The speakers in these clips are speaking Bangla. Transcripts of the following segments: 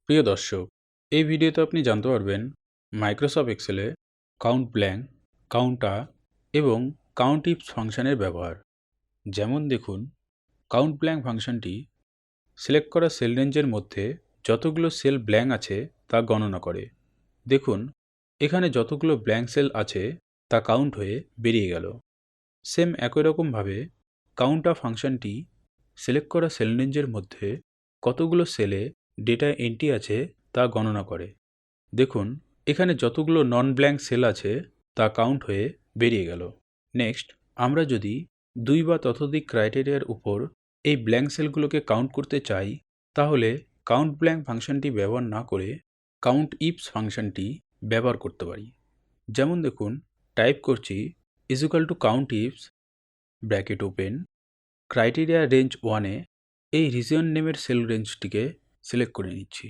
প্রিয় দর্শক, এই ভিডিওতে আপনি জানতে পারবেন মাইক্রোসফট এক্সেলে কাউন্ট ব্ল্যাঙ্ক, কাউন্টা এবং কাউন্ট ইফস ফাংশনের ব্যবহার। যেমন দেখুন, কাউন্ট ব্ল্যাঙ্ক ফাংশনটি সিলেক্ট করা সেল রেঞ্জের মধ্যে যতগুলো সেল ব্ল্যাঙ্ক আছে তা গণনা করে। দেখুন, এখানে যতগুলো ব্ল্যাঙ্ক সেল আছে তা কাউন্ট হয়ে বেরিয়ে গেল। সেম একই রকমভাবে কাউন্টা ফাংশনটি সিলেক্ট করা সেল রেঞ্জের মধ্যে কতগুলো সেলে ডেটা এন্ট্রি আছে তা গণনা করে। দেখুন, এখানে যতগুলো নন ব্ল্যাঙ্ক সেল আছে তা কাউন্ট হয়ে বেরিয়ে গেল। নেক্সট, আমরা যদি 2 বা ততোধিক ক্রাইটেরিয়ার উপর এই ব্ল্যাঙ্ক সেলগুলোকে কাউন্ট করতে চাই, তাহলে কাউন্ট ব্ল্যাঙ্ক ফাংশনটি ব্যবহার না করে কাউন্ট ইফস ফাংশনটি ব্যবহার করতে পারি। যেমন দেখুন, টাইপ করছি count ifs bracket open criteria range 1-এ এই রিজিয়ন নেমের সেল রেঞ্জটিকে সিলেক্ট করে নিচ্ছি,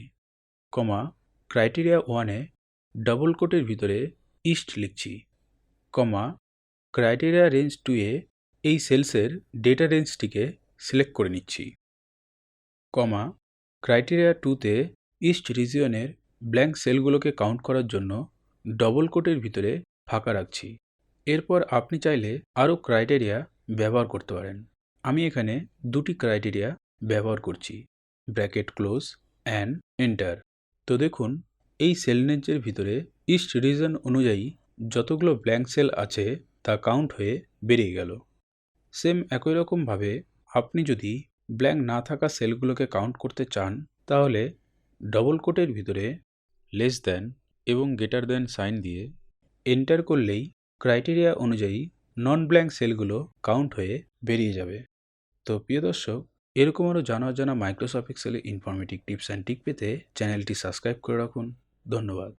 কমা ক্রাইটেরিয়া 1-এ ডবল কোটের ভিতরে ইস্ট লিখছি, কমা ক্রাইটেরিয়া রেঞ্জ 2-এ এই সেলসের ডেটা রেঞ্জটিকে সিলেক্ট করে নিচ্ছি, কমা ক্রাইটেরিয়া 2-তে ইস্ট রিজিয়নের ব্ল্যাঙ্ক সেলগুলোকে কাউন্ট করার জন্য ডবল কোটের ভিতরে ফাঁকা রাখছি। এরপর আপনি চাইলে আরও ক্রাইটেরিয়া ব্যবহার করতে পারেন। আমি এখানে 2টি ক্রাইটেরিয়া ব্যবহার করছি, ব্র্যাকেট ক্লোজ অ্যান্ড এন্টার। তো দেখুন, এই সেল রেঞ্জের ভিতরে ইস্ট রিজন অনুযায়ী যতগুলো ব্ল্যাঙ্ক সেল আছে তা কাউন্ট হয়ে বেরিয়ে গেল। সেম একই রকমভাবে আপনি যদি ব্ল্যাঙ্ক না থাকা সেলগুলোকে কাউন্ট করতে চান, তাহলে ডবল কোটের ভিতরে লেস দ্যান এবং গ্রেটার দ্যান সাইন দিয়ে এন্টার করলেই ক্রাইটেরিয়া অনুযায়ী নন ব্ল্যাঙ্ক সেলগুলো কাউন্ট হয়ে বেরিয়ে যাবে। তো প্রিয় দর্শক, এরকম আরও জানা অজানা মাইক্রোসফট এক্সেলের ইনফরমেটিভ টিপস অ্যান্ড ট্রিক পেতে চ্যানেলটি সাবস্ক্রাইব করে রাখুন। ধন্যবাদ।